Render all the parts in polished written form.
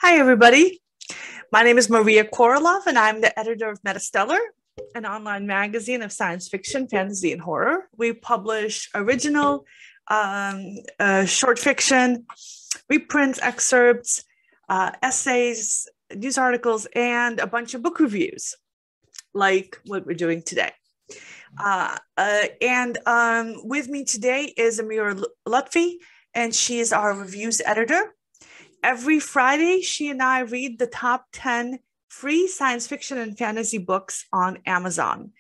Hi, everybody. My name is Maria KOROLOV, and I'm the editor of MetaStellar, an online magazine of science fiction, fantasy, and horror. We publish original short fiction, reprints, excerpts, essays, news articles, and a bunch of book reviews, like what we're doing today. With me today is AMIRA LOUTFI, and she is our reviews editor. Every Friday, she and I read the top 10 free science fiction and fantasy books on Amazon.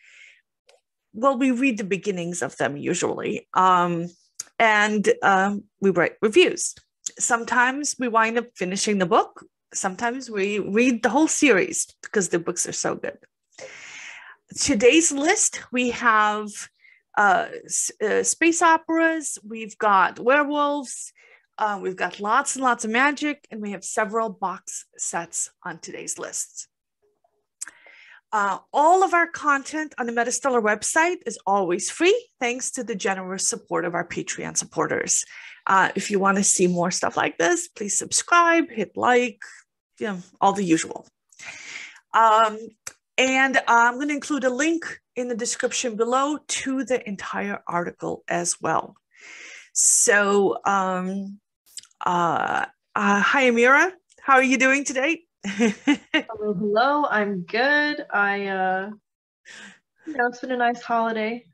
Well, we read the beginnings of them usually, and we write reviews. Sometimes we wind up finishing the book. Sometimes we read the whole series because the books are so good. Today's list, we have space operas, we've got werewolves, we've got lots and lots of magic, and we have several box sets on today's lists. All of our content on the MetaStellar website is always free, thanks to the generous support of our Patreon supporters. If you want to see more stuff like this, please subscribe, hit like, all the usual. And I'm going to include a link in the description below to the entire article as well. So, hi, AMIRA. How are you doing today? Hello. I'm good. It's been a nice holiday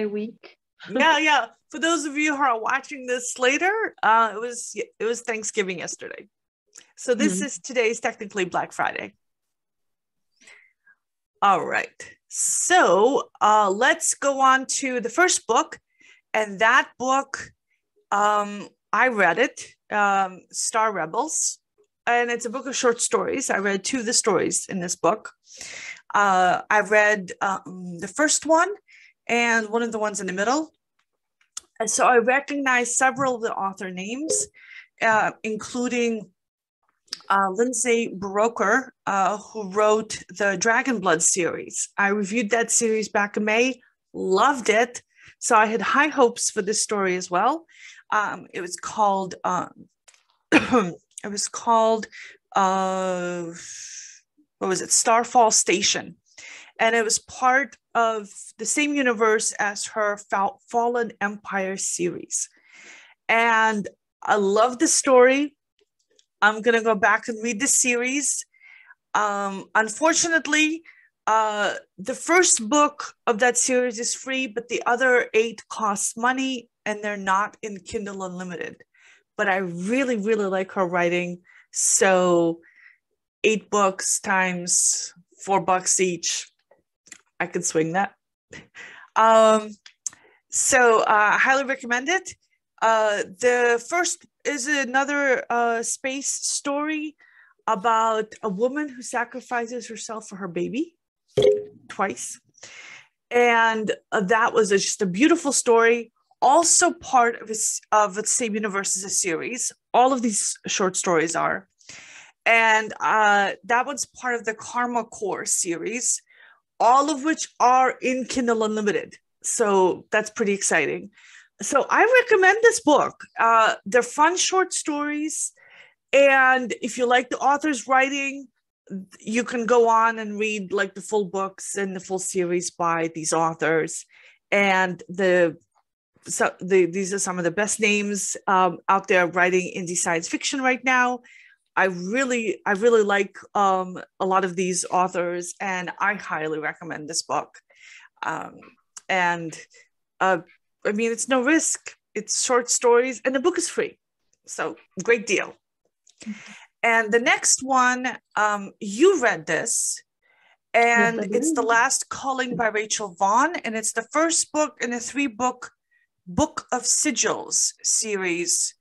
week. Yeah. For those of you who are watching this later, it was Thanksgiving yesterday. So this is today's technically Black Friday. All right. So let's go on to the first book, and that book, I read it, Star Rebels, and it's a book of short stories. I read two of the stories in this book. I read the first one and one of the ones in the middle. And so I recognized several of the author names, including Lindsay Broker, who wrote the Dragon Blood series. I reviewed that series back in May, loved it. So I had high hopes for this story as well. It was called Starfall Station, and it was part of the same universe as her Fallen Empire series. And I love the story. I'm gonna go back and read the series. Unfortunately, the first book of that series is free, but the other 8 costs money, and they're not in Kindle Unlimited. But I really, really like her writing. So 8 books times $4 each, I could swing that. So I highly recommend it. The first is another space story about a woman who sacrifices herself for her baby twice. And that was just a beautiful story. Also part of the same universe as a series. All of these short stories are. And that one's part of the Karma Core series, all of which are in Kindle Unlimited. So that's pretty exciting. So I recommend this book. They're fun short stories. And if you like the author's writing, you can go on and read like the full books and the full series by these authors. And these are some of the best names out there writing indie science fiction right now. I really like a lot of these authors, and I highly recommend this book. I mean, it's no risk. It's short stories, and the book is free. So great deal. And the next one, you read this, and yes, it's The Last Culling by Rachael Vaughn, and it's the first book in a 3-book Book of Sigils series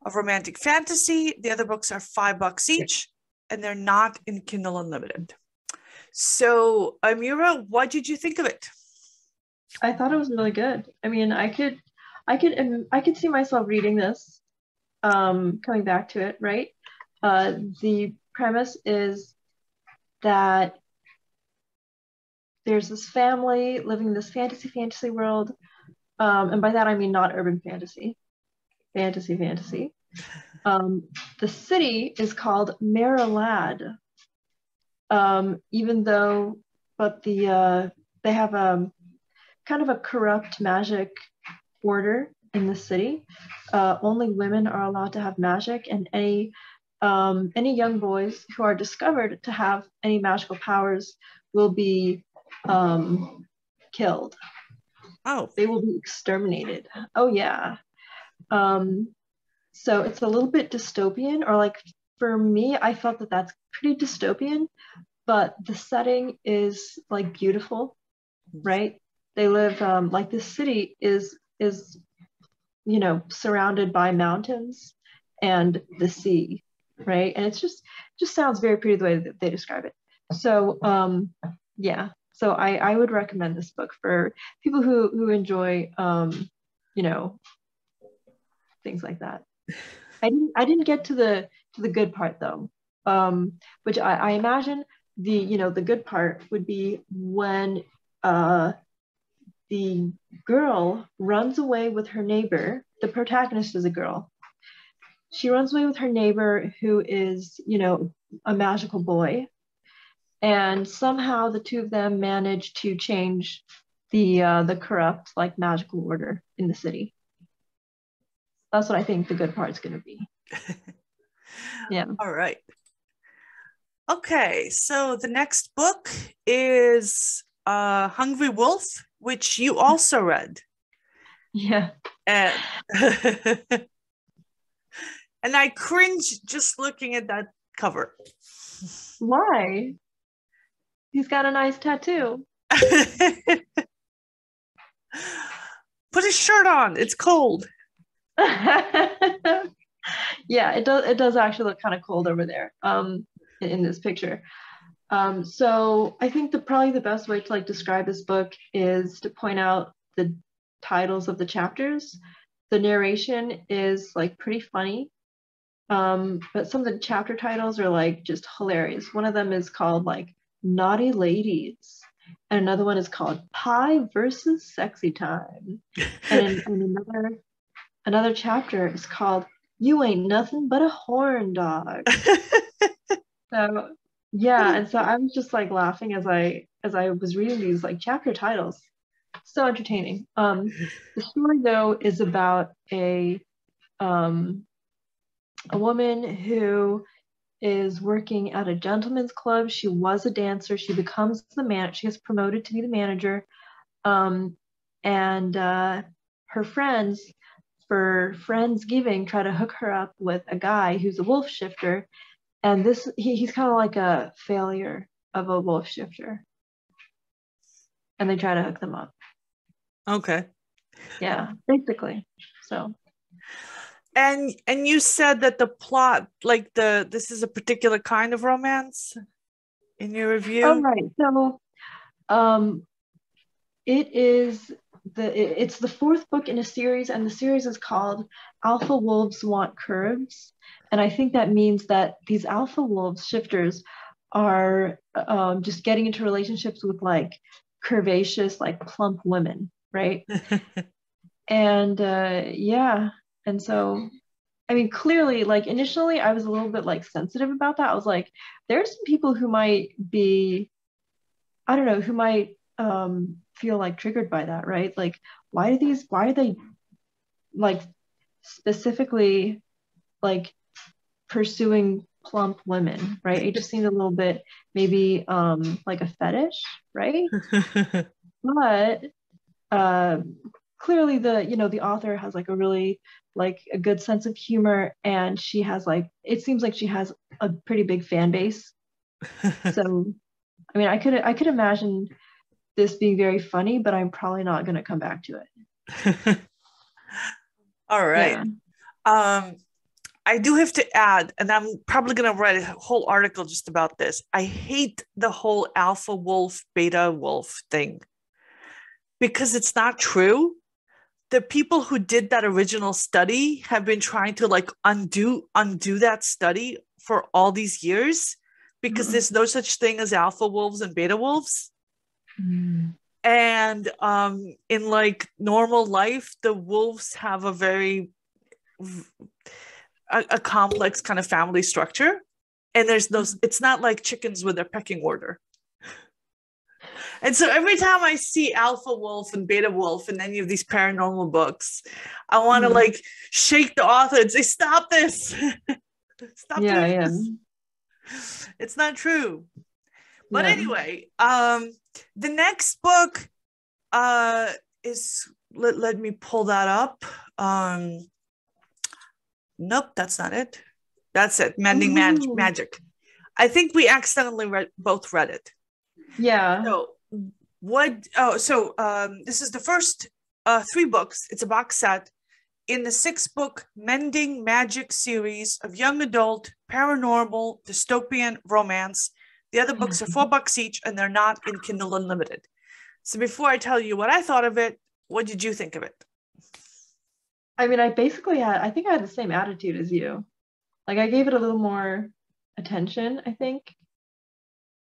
of romantic fantasy. The other books are $5 each, and they're not in Kindle Unlimited. So, AMIRA, what did you think of it? I thought it was really good. I mean, I could see myself reading this, coming back to it, right? The premise is that there's this family living in this fantasy world, and by that I mean not urban fantasy. The city is called Marilad, even though, but they have a kind of a corrupt magic order in the city. Only women are allowed to have magic, and any young boys who are discovered to have any magical powers will be killed. Oh, they will be exterminated. Oh yeah. So it's a little bit dystopian, or like for me, I felt that that's pretty dystopian, but the setting is like beautiful, right? They live like this city is surrounded by mountains and the sea, right? And it's just sounds very pretty the way that they describe it. So yeah, so I would recommend this book for people who enjoy things like that. I didn't get to the good part though, which I imagine the good part would be when the girl runs away with her neighbor. The protagonist is a girl. She runs away with her neighbor who is, a magical boy. And somehow the two of them manage to change the corrupt, like, magical order in the city. That's what I think the good part's going to be. Yeah. All right. Okay, so the next book is Hungry Wolf, which you also read. Yeah. And and I cringe just looking at that cover. Why? He's got a nice tattoo. Put a shirt on. It's cold. Yeah, it does actually look kind of cold over there in this picture. So I think probably the best way to like describe this book is to point out the titles of the chapters. The narration is like pretty funny, but some of the chapter titles are like just hilarious. One of them is called like Naughty Ladies, and another one is called Pie versus Sexy Time, and another chapter is called You Ain't Nothing But a Horn Dog. So yeah, and so I was just like laughing as I was reading these like chapter titles. So entertaining. The story though is about a woman who is working at a gentleman's club. She was a dancer. She becomes she gets promoted to be the manager. And her friends, for Friendsgiving, try to hook her up with a guy who's a wolf shifter. And he's kind of like a failure of a wolf shifter. And they try to hook them up. Okay. Yeah, basically. So. And you said that the plot, like this is a particular kind of romance in your review? Oh, right. So it's the fourth book in a series, and the series is called Alpha Wolves Want Curves. And I think that means that these alpha wolves shifters are just getting into relationships with like curvaceous, like plump women, right? And yeah, and so I mean, clearly, like initially I was a little bit like sensitive about that. I was like, there's some people who might be, I don't know, who might feel like triggered by that, right? Like, why are they like specifically like pursuing plump women, right? It just seemed a little bit maybe like a fetish, right? But clearly the author has like a really like a good sense of humor, and she has like, it seems like she has a pretty big fan base. So I mean, I could imagine this being very funny, but I'm probably not going to come back to it. All right. Yeah. I do have to add, and I'm probably going to write a whole article just about this. I hate the whole alpha wolf, beta wolf thing because it's not true. The people who did that original study have been trying to like undo that study for all these years because there's no such thing as alpha wolves and beta wolves. And in like normal life, the wolves have a very a complex kind of family structure. And there's those, it's not like chickens with their pecking order. And so every time I see Alpha Wolf and Beta Wolf in any of these paranormal books, I want to like shake the author and say, stop this. Stop doing this. It's not true. But anyway, the next book is, let me pull that up. Nope, that's not it. That's it. Mending Magic. I think we accidentally both read it. Yeah. So this is the first 3 books. It's a box set in the 6-book Mending Magic series of young adult, paranormal, dystopian romance. The other books are $4 each, and they're not in Kindle Unlimited. So before I tell you what I thought of it, what did you think of it? I mean, I think I had the same attitude as you. Like, I gave it a little more attention, I think,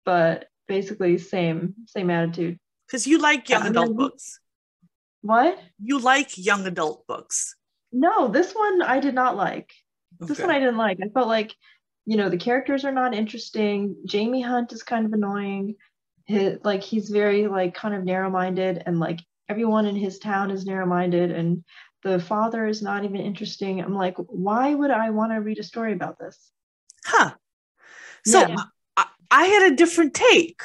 but basically same attitude. Because you like young adult books. What? You like young adult books. No, this one I did not like. Okay. This one I didn't like. I felt like, the characters are not interesting. Jamie Hunt is kind of annoying. He's very kind of narrow-minded, and like everyone in his town is narrow-minded, and the father is not even interesting. I'm like, why would I want to read a story about this? Huh. So I had a different take.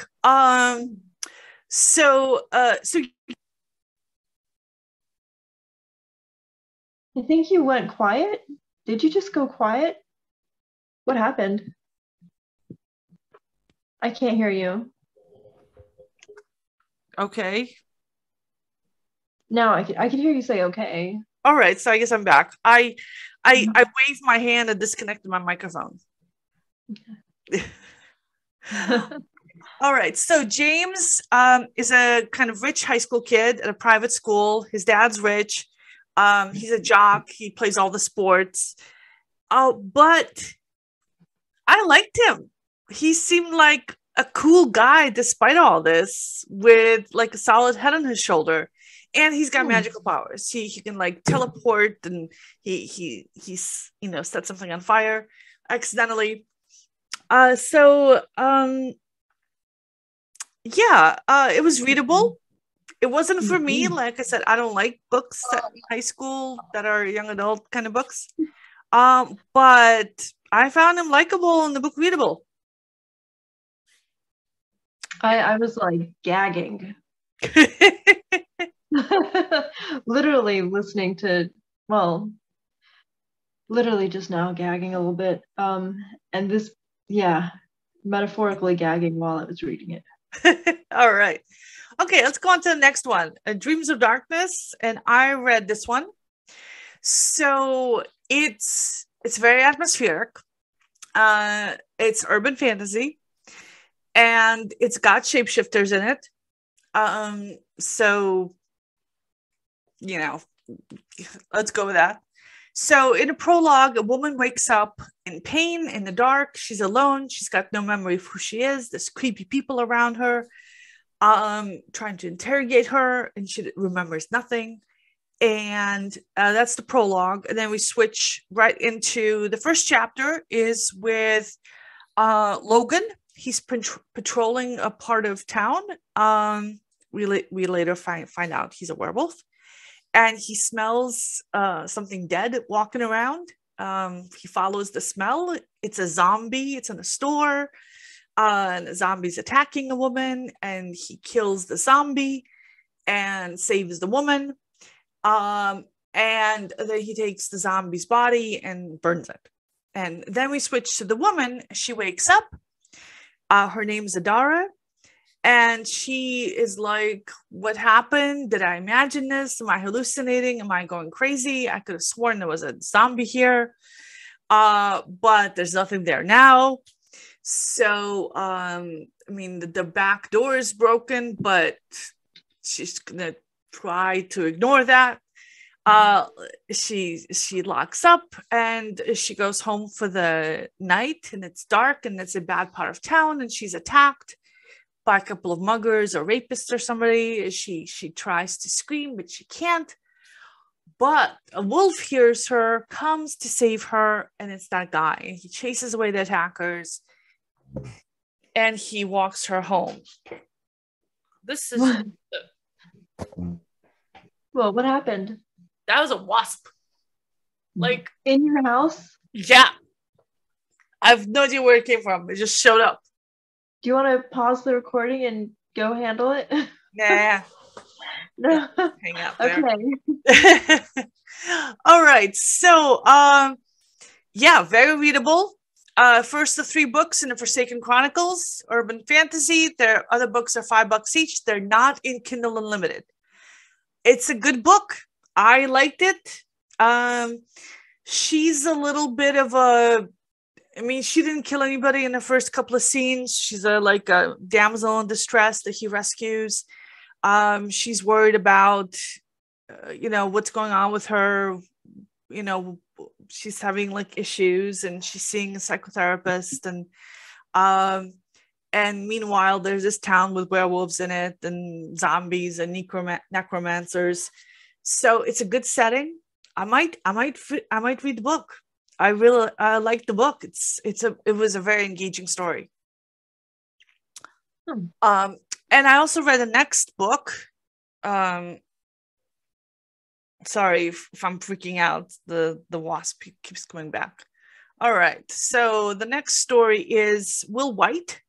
So I think you went quiet. Did you just go quiet? What happened? I can't hear you. Okay. Now I can hear you say okay. All right, so I guess I'm back. I waved my hand and disconnected my microphone. Okay. All right, so James is a kind of rich high school kid at a private school. His dad's rich. He's a jock. He plays all the sports. But I liked him. He seemed like a cool guy despite all this, with like a solid head on his shoulder. And he's got magical powers. He can like teleport, and he's set something on fire accidentally. It was readable. It wasn't for me. Like I said, I don't like books set in high school that are young adult kind of books. But I found him likable and the book readable. I was like gagging. Literally listening to, literally just now gagging a little bit. And this, metaphorically gagging while I was reading it. All right. Okay, let's go on to the next one. Dreams of Darkness. And I read this one. So it's very atmospheric. It's urban fantasy. And it's got shapeshifters in it. Let's go with that. So in a prologue, a woman wakes up in pain in the dark. She's alone. She's got no memory of who she is. There's creepy people around her trying to interrogate her, and she remembers nothing. And that's the prologue. And then we switch right into the first chapter is with Logan. He's patrolling a part of town. We later find out he's a werewolf. And he smells something dead walking around. He follows the smell. It's a zombie. It's in a store. And the zombie's attacking a woman. And he kills the zombie and saves the woman. And then he takes the zombie's body and burns it. And then we switch to the woman. She wakes up. Her name's Adara. And she is like, what happened? Did I imagine this? Am I hallucinating? Am I going crazy? I could have sworn there was a zombie here. But there's nothing there now. So, the back door is broken, but she's going to try to ignore that. She locks up and she goes home for the night, and it's dark and it's a bad part of town, and she's attacked by a couple of muggers or rapists or somebody. She tries to scream, but she can't. But a wolf hears her, comes to save her, and it's that guy. And he chases away the attackers, and he walks her home. This is... Well, what happened? That was a wasp. Like, in your house? Yeah. I have no idea where it came from. It just showed up. Do you want to pause the recording and go handle it? Nah. No. Hang out there. Okay. All right. So, yeah, very readable. First, the 3 books in the Forsaken Chronicles, urban fantasy. Their other books are $5 each. They're not in Kindle Unlimited. It's a good book. I liked it. She's a little bit of a... I mean, she didn't kill anybody in the first couple of scenes. She's like a damsel in distress that he rescues. She's worried about, what's going on with her. She's having like issues, and she's seeing a psychotherapist. And meanwhile, there's this town with werewolves in it, and zombies and necromancers. So it's a good setting. I might read the book. I really like the book. It was a very engaging story. And I also read the next book. Sorry if I'm freaking out. The wasp keeps coming back. All right. So the next story is Will Wight,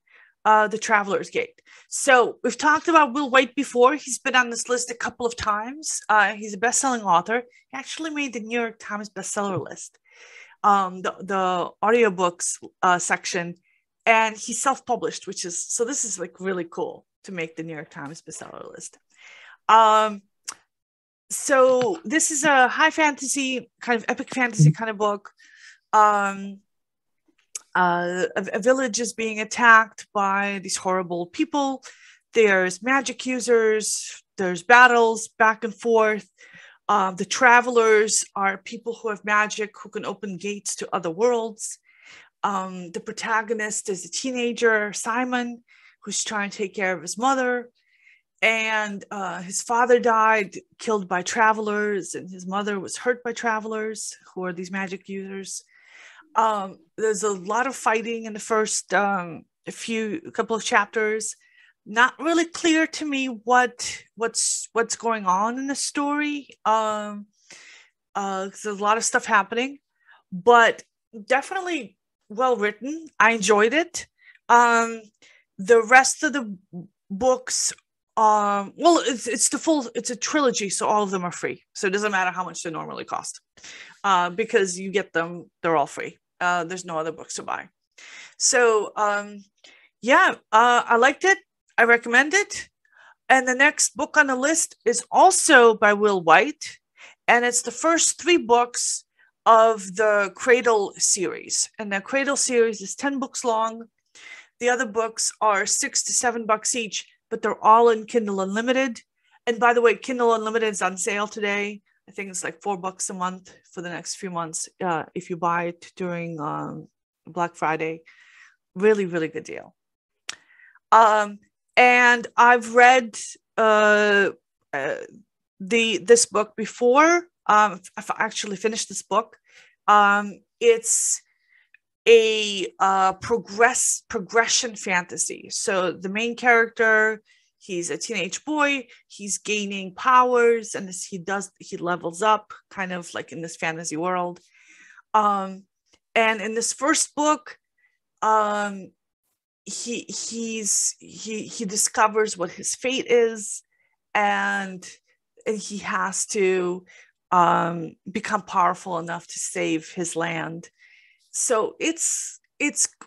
The Traveler's Gate. So we've talked about Will Wight before. He's been on this list a couple of times. He's a best-selling author. He actually made the New York Times bestseller list, the audiobooks section, and he's self-published, so this is like really cool to make the New York Times bestseller list. So this is a high fantasy, kind of epic fantasy kind of book. A village is being attacked by these horrible people. There's magic users, there's battles back and forth. The travelers are people who have magic, who can open gates to other worlds. The protagonist is a teenager, Simon, who's trying to take care of his mother. And his father died, killed by travelers, and his mother was hurt by travelers, who are these magic users. There's a lot of fighting in the first couple of chapters. Not really clear to me what's going on in the story. There's a lot of stuff happening, but definitely well written. I enjoyed it. The rest of the books, it's a trilogy, so all of them are free. So it doesn't matter how much they normally cost, because you get them, they're all free. There's no other books to buy. So I liked it. I recommend it. And the next book on the list is also by Will Wight, and it's the first 3 books of the Cradle series. And the Cradle series is 10 books long. The other books are $6 to $7 each, but they're all in Kindle Unlimited. And by the way, Kindle Unlimited is on sale today. I think it's like $4 a month for the next few months if you buy it during Black Friday. Really, really good deal. And I've read this book before. I've actually finished this book. It's a progression fantasy. So the main character, he's a teenage boy. He's gaining powers, and he levels up, kind of like in this fantasy world. And in this first book, he discovers what his fate is, and he has to become powerful enough to save his land. So it's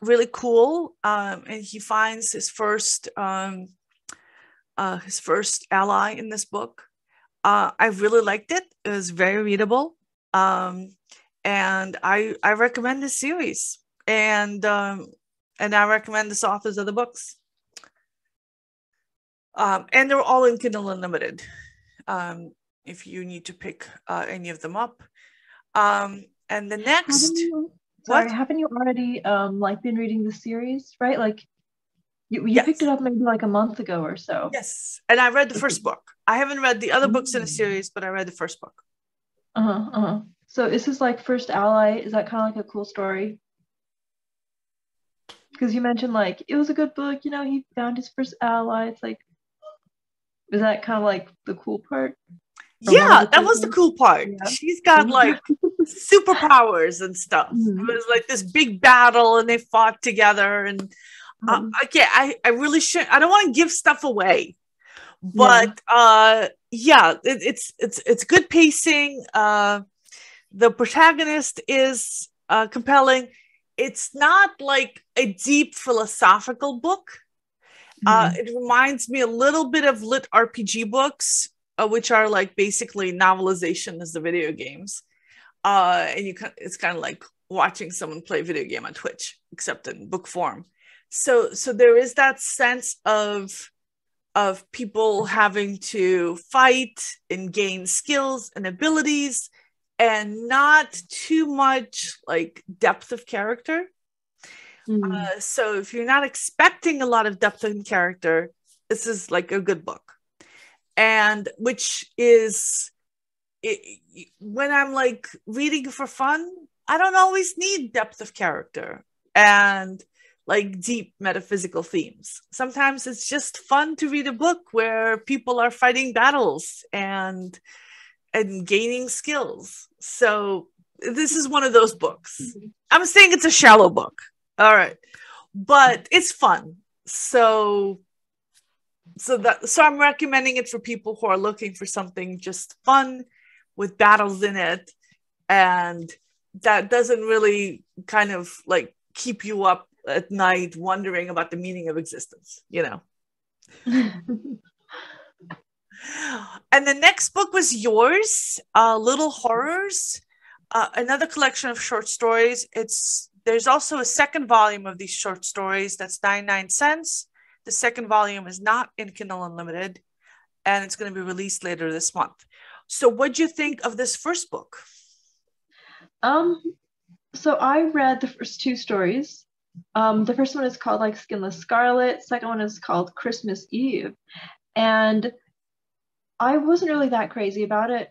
really cool, and he finds his first ally in this book. I really liked it. It was very readable, and I recommend this series, and I recommend this author's other books. And they're all in Kindle Unlimited, if you need to pick any of them up. And the next... Haven't you already been reading the series, right? Like you yes. Picked it up maybe like a month ago or so. Yes, and I read the first book. I haven't read the other books in the series, but I read the first book. So is this like First Ally? Is that kind of like a cool story? Because you mentioned like it was a good book, you know, he found his first ally. It's like, is that kind of like the cool part? Or one of Yeah, the that cool was the parts? cool part. Yeah. She's got like superpowers and stuff. It was like this big battle and they fought together. And again, I really shouldn't, I don't want to give stuff away. But yeah, it's good pacing. The protagonist is compelling. It's not like a deep philosophical book. It reminds me a little bit of lit RPG books, which are like basically novelization as the video games. And it's kind of like watching someone play a video game on Twitch, except in book form. So there is that sense of people having to fight and gain skills and abilities, and not too much like depth of character. So if you're not expecting a lot of depth in character, this is like a good book. And which is when I'm like reading for fun, I don't always need depth of character and like deep metaphysical themes. Sometimes it's just fun to read a book where people are fighting battles and gaining skills. So this is one of those books. I'm saying it's a shallow book. All right. But it's fun. So I'm recommending it for people who are looking for something just fun with battles in it, and that doesn't really kind of like keep you up at night wondering about the meaning of existence, you know. And the next book was yours, Little Horrors, another collection of short stories. There's also a second volume of these short stories that's 99 cents. The second volume is not in Kindle Unlimited, and it's going to be released later this month. So what'd you think of this first book? So I read the first two stories. The first one is called like Skinless Scarlet. Second one is called Christmas Eve. And I wasn't really that crazy about it.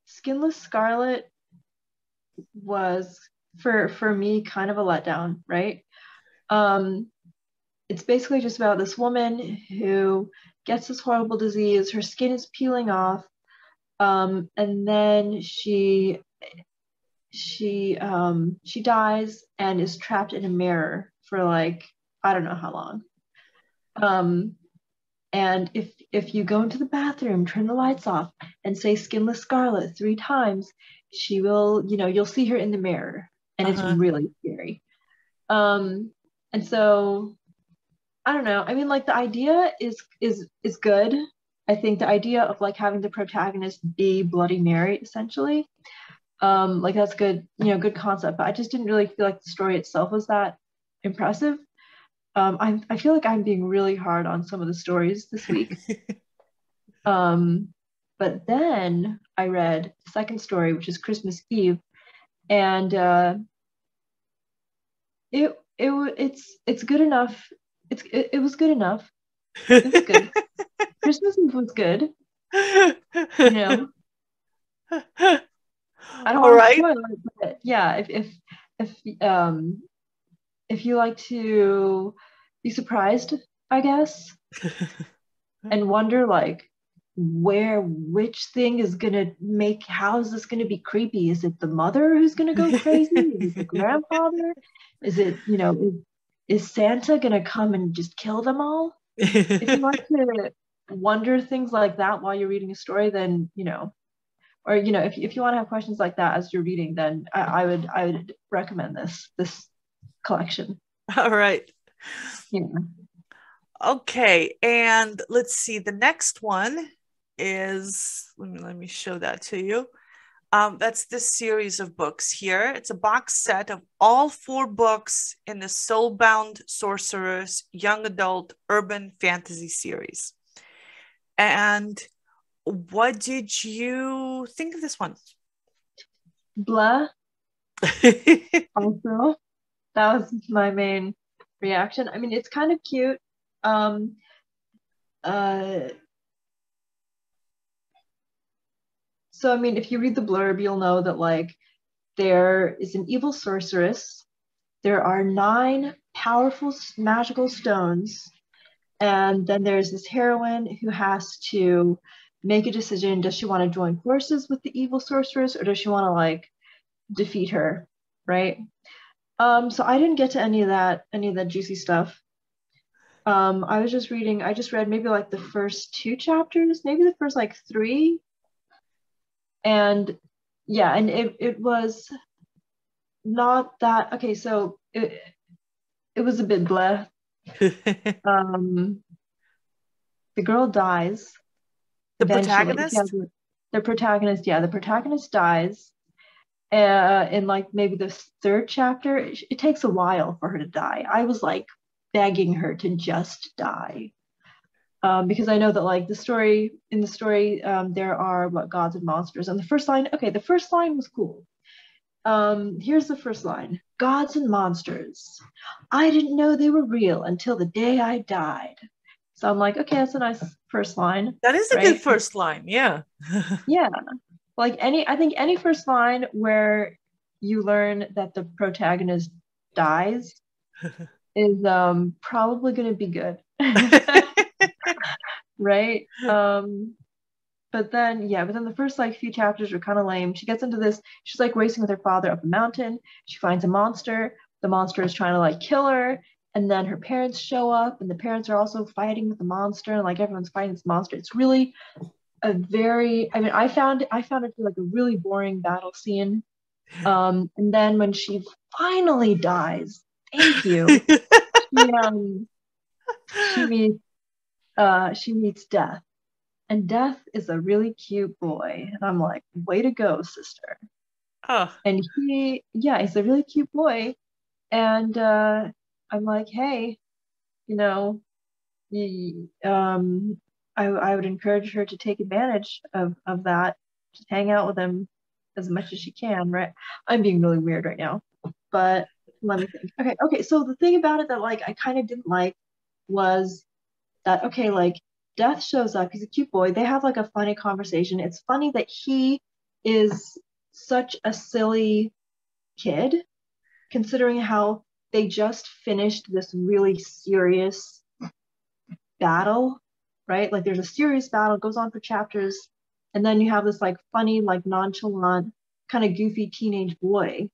Skinless Scarlet was for me kind of a letdown, right? It's basically just about this woman who gets this horrible disease. Her skin is peeling off, and then she dies and is trapped in a mirror for like I don't know how long. And if you go into the bathroom, turn the lights off, and say Skinless Scarlet 3 times, she will, you'll see her in the mirror, and it's really scary. And so I don't know. I mean, like the idea is good. I think the idea of like having the protagonist be Bloody Mary essentially, like that's good, good concept. But I just didn't really feel like the story itself was that impressive. I feel like I'm being really hard on some of the stories this week. But then I read the second story, which is Christmas Eve, and it's good enough. It was good enough. It was good. Christmas Eve was good. I don't want to spoil it, but yeah, if you like to be surprised, I guess, and wonder like which thing is gonna how is this gonna be creepy? Is it the mother who's gonna go crazy? Is it the grandfather? Is it, is Santa gonna come and just kill them all? If you like to wonder things like that while you're reading a story, then or if you want to have questions like that as you're reading, then I would recommend this collection. All right. Yeah. Okay, and let's see. The next one is, let me show that to you. That's this series of books here. It's a box set of all 4 books in the Soulbound Sorceress Young Adult Urban Fantasy series. And what did you think of this one? Blah. Also, that was my main reaction. I mean, it's kind of cute. So I mean, if you read the blurb, you'll know that like there is an evil sorceress. There are 9 powerful magical stones, and then there's this heroine who has to make a decision. Does she want to join forces with the evil sorceress, or does she want to like defeat her, right? So I didn't get to any of that juicy stuff. I just read maybe like the first 2 chapters, maybe the first like 3. And yeah, and it was not that okay, so it was a bit bleh. The girl dies. The Eventually. protagonist? The protagonist dies. In like maybe the 3rd chapter, it takes a while for her to die. I was like begging her to just die. Because I know that like in the story, there are what gods and monsters. And the first line was cool. Here's the first line. Gods and monsters. I didn't know they were real until the day I died. So I'm like, okay, that's a nice first line. That is a right? good first line, yeah. Yeah. Like I think any first line where you learn that the protagonist dies is probably going to be good. Right? But then the first like few chapters are kind of lame. She gets into this, she's like racing with her father up a mountain. She finds a monster. The monster is trying to like kill her. And then her parents show up, and the parents are also fighting with the monster, and like everyone's fighting this monster. It's really I found it to be like a really boring battle scene. And then when she finally dies, thank you. She meets Death. And Death is a really cute boy. And I'm like, way to go, sister. Oh. And he's a really cute boy. And I'm like, hey, I would encourage her to take advantage of that. Just hang out with him as much as she can, right? I'm being really weird right now. But let me think. Okay, so the thing about it that like I kind of didn't like was that like Death shows up, he's a cute boy, they have like a funny conversation. It's funny that he is such a silly kid, considering how they just finished this really serious battle, right? Like there's a serious battle, goes on for chapters, and then you have this like funny, like nonchalant, kind of goofy teenage boy.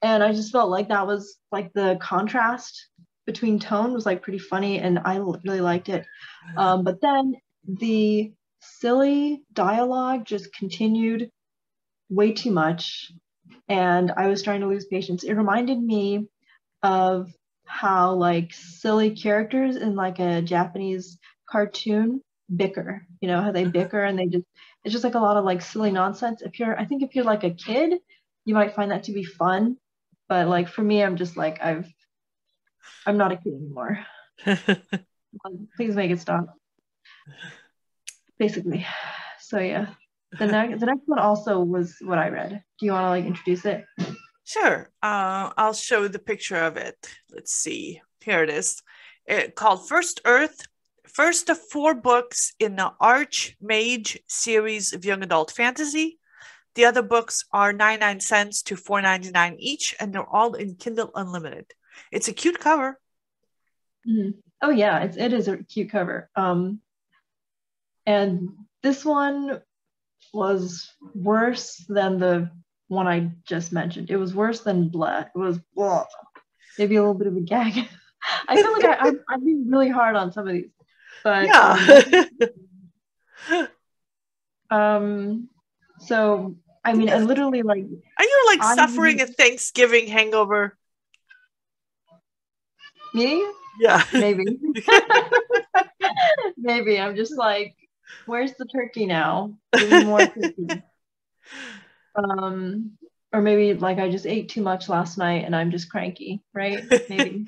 And I just felt like that was like the contrast between tone was like pretty funny, and I really liked it. But then the silly dialogue just continued way too much, and I was starting to lose patience. It reminded me of how like silly characters in like a Japanese cartoon bicker, how they bicker, and it's just like a lot of like silly nonsense. If you're like a kid, you might find that to be fun, but like for me, I'm just like I'm not a kid anymore. Please make it stop. Basically. So yeah. The next one also was what I read. Do you want to like introduce it? Sure. I'll show the picture of it. Let's see. Here it is. It's called First Earth. First of 4 books in the Archmage series of young adult fantasy. The other books are 99 cents to $4.99 each, and they're all in Kindle Unlimited. It's a cute cover. Mm-hmm. Oh yeah, it is a cute cover. And this one was worse than the one I just mentioned. It was worse than Bleh. It was maybe a little bit of a gag. I feel like I'm being really hard on some of these, but yeah. So I mean, I literally like. Are you like suffering a Thanksgiving hangover? Me? Yeah. Maybe. Maybe I'm just like, where's the turkey now? Give me more turkey. Or maybe like I just ate too much last night and I'm just cranky, right? Maybe.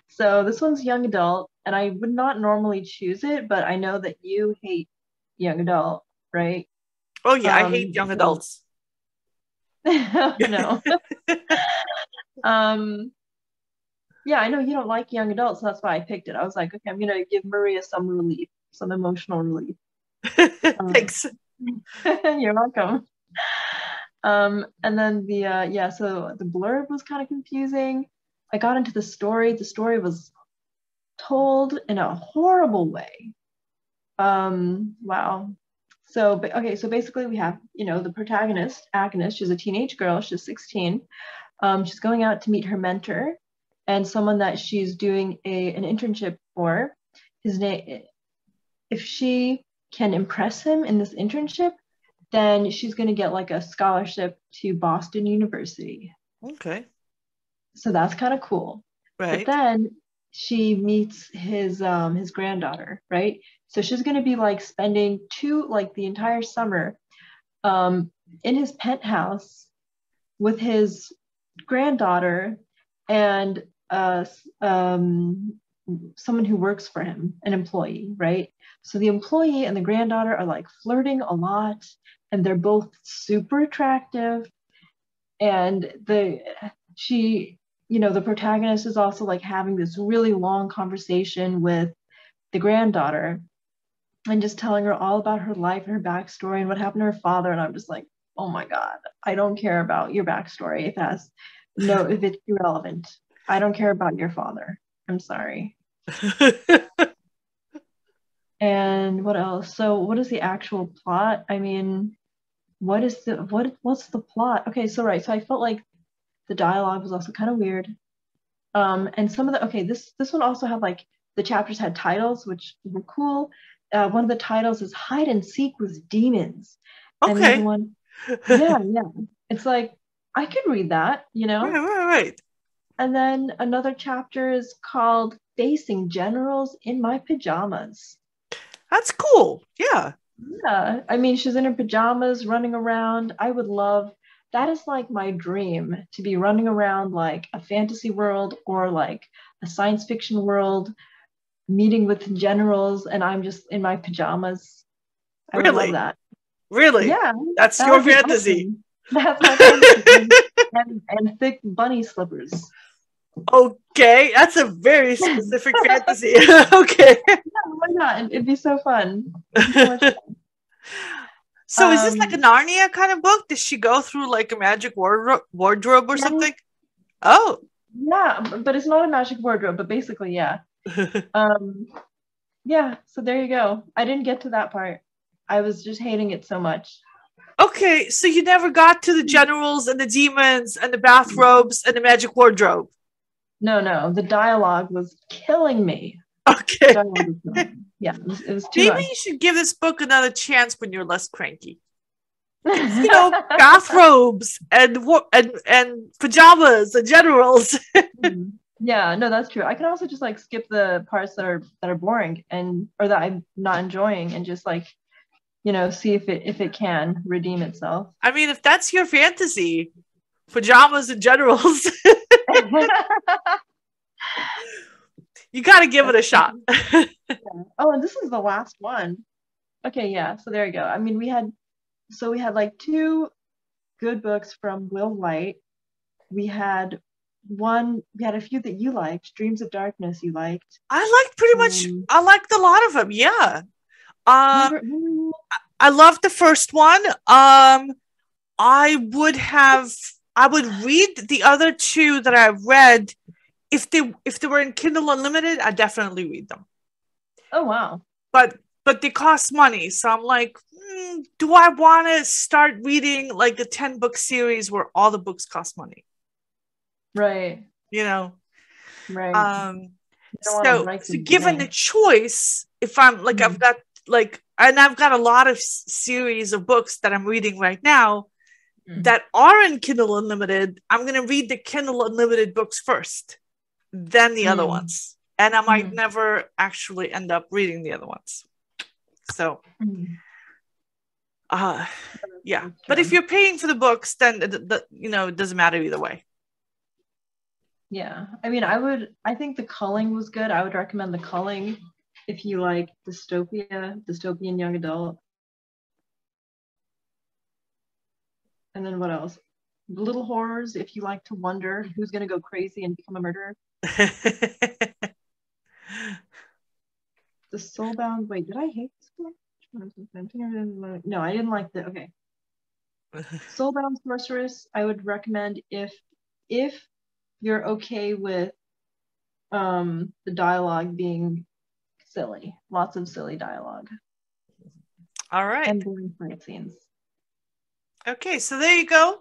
So this one's young adult, and I would not normally choose it, but I know that you hate young adult, right? Oh yeah, I hate young adults. No. Yeah, I know you don't like young adults, so that's why I picked it. I was like, okay, I'm gonna give Maria some relief, some emotional relief. Thanks. You're welcome. And then so the blurb was kind of confusing. I got into the story. The story was told in a horrible way. Wow. So basically we have, the protagonist, Agnes. She's a teenage girl. She's 16. She's going out to meet her mentor and someone that she's doing an internship for. His name, if she can impress him in this internship, then she's going to get like a scholarship to Boston University. Okay. So that's kind of cool. Right. But then she meets his granddaughter, right? So she's going to be like spending the entire summer in his penthouse with his granddaughter and someone who works for him, an employee, right? So the employee and the granddaughter are like flirting a lot, and they're both super attractive. And the protagonist is also like having this really long conversation with the granddaughter and just telling her all about her life and her backstory and what happened to her father. And I'm just like, oh my God, I don't care about your backstory if it's irrelevant. I don't care about your father. I'm sorry. And what else? So what is the actual plot? I mean, what's the plot? Okay, so I felt like the dialogue was also kind of weird. And some of this one also had like the chapters had titles which were cool. One of the titles is Hide and Seek with Demons. Okay. And the other one, yeah. It's like I could read that, Right. And then another chapter is called Facing Generals in My Pajamas. That's cool. Yeah. Yeah. I mean, she's in her pajamas running around. That is like my dream, to be running around like a fantasy world or like a science fiction world, meeting with generals, and I'm just in my pajamas. I would love that. Really? Yeah. That's your fantasy. Awesome. That's my fantasy. and thick bunny slippers. Okay, that's a very specific fantasy. Okay. Yeah, why not? It'd be so fun. So is this like a Narnia kind of book? Does she go through like a magic wardrobe or something? Oh. Yeah, but it's not a magic wardrobe, but basically, yeah. Yeah, so there you go. I didn't get to that part. I was just hating it so much. Okay, so you never got to the generals and the demons and the bathrobes and the magic wardrobe. No, the dialogue was killing me. Okay. Yeah, it was too Maybe much. you should give this book another chance when you're less cranky. Bathrobes and pajamas and generals. Yeah, no, that's true. I can also just like skip the parts that are boring or that I'm not enjoying and just like, see if it can redeem itself. I mean, if that's your fantasy, pajamas and generals, you got to give it a shot. Yeah. Oh, and this is the last one. Okay, yeah. So there you go. I mean, we had like 2 good books from Will Wight. We had a few that you liked. Dreams of Darkness you liked. I liked pretty much. I liked a lot of them. Yeah. I loved the first one. I would read the other 2 that I read if they were in Kindle Unlimited. I definitely read them. Oh wow! But they cost money, so I'm like, do I want to start reading like the 10-book series where all the books cost money? Right. Right. So given the choice, if I'm like, I've got a lot of series of books that I'm reading right now that are in Kindle Unlimited, I'm going to read the Kindle Unlimited books first, then the other ones. And I might never actually end up reading the other ones. So, yeah. But if you're paying for the books, then, it doesn't matter either way. Yeah. I mean, I think the Culling was good. I would recommend the Culling if you like dystopian young adult. And then what else? Little Horrors if you like to wonder who's going to go crazy and become a murderer. The Soulbound. Wait, did I hate this one? No, I didn't like the. Okay. Soulbound Sorceress, I would recommend if you're okay with the dialogue being silly, lots of silly dialogue. All right. And boring fight scenes. Okay, so there you go,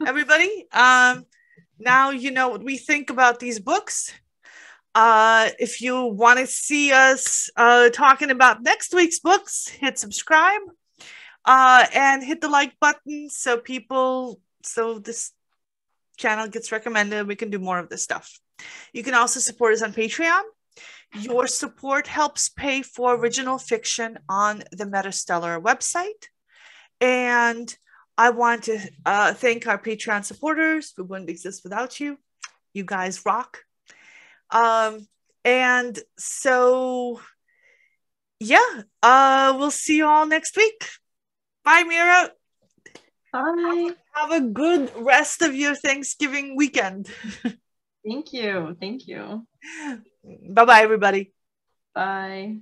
everybody. Now you know what we think about these books. If you want to see us talking about next week's books, hit subscribe and hit the like button so this channel gets recommended. We can do more of this stuff. You can also support us on Patreon. Your support helps pay for original fiction on the MetaStellar website. And I want to thank our Patreon supporters. We wouldn't exist without you. You guys rock. And so, yeah, we'll see you all next week. Bye, Mira. Bye. Have a good rest of your Thanksgiving weekend. Thank you. Thank you. Bye-bye, everybody. Bye.